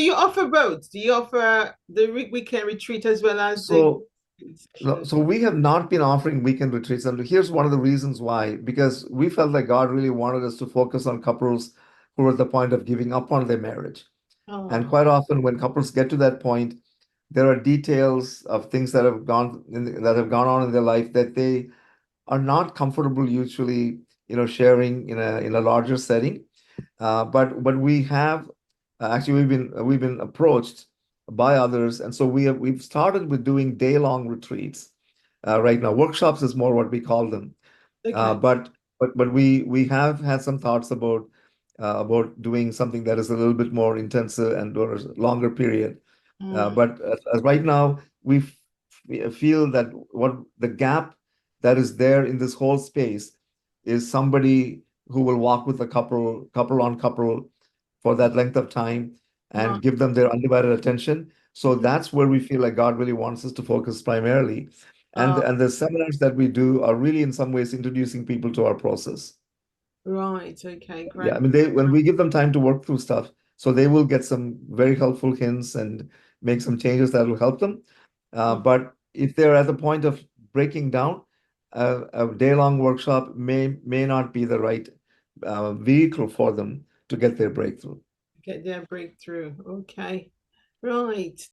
Do you offer both? Do you offer the weekend retreat as well as the So, no, sessions? so we have not been offering weekend retreats, and here's one of the reasons why, because we felt like God really wanted us to focus on couples who are at the point of giving up on their marriage. And Oh, quite often, when couples get to that point, there are details of things that that have gone on in their life that they are not comfortable usually, sharing in a larger setting. But we have actually we've been approached by others, and so we've started with doing day-long retreats. Right now, workshops is more what we call them. Uh, okay. but but we have had some thoughts about doing something that is a little bit more intensive and or a longer period. Mm, But as right now, we feel that what the gap that is there in this whole space is somebody who will walk with a couple on couple for that length of time right. and give them their undivided attention. So Mhm. that's where we feel like God really wants us to focus primarily. And Oh, and the seminars that we do are really in some ways introducing people to our process. right. Okay, Yeah, great. I mean they when we give them time to work through stuff, so they will get some very helpful hints and make some changes that will help them. Mm, But if they're at the point of breaking down, a day-long workshop may not be the right vehicle for them to get their breakthrough. get their breakthrough. Okay. Right.